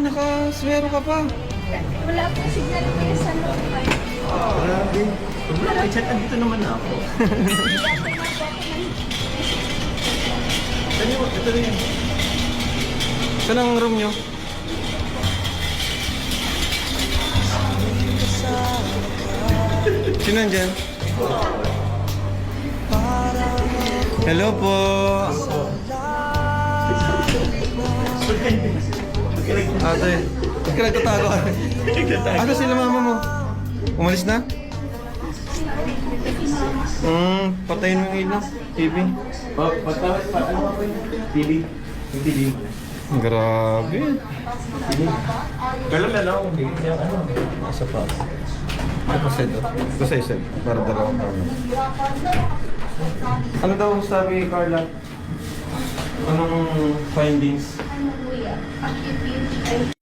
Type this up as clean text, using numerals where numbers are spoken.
nakaswero ka pa. Wala akong signal kayo sa loob. Grabe. Richard, andito naman na ako. Ito rin. Saan ang room nyo? Sino nandyan? Hello po. Ate, ba't ka nagtatago? Ano sila mama mo? Umalis na? Patayin mo yung ilaw. TV. Pagtawad pa, ano ako yun? TV. Yung TV. Grabe. Kailan na lang, yung ano. Asa pa? Ano pa set? Ito sa set. Para dalawang kami. Ano daw sabi Carla? Anong findings? Ano kuya? Acute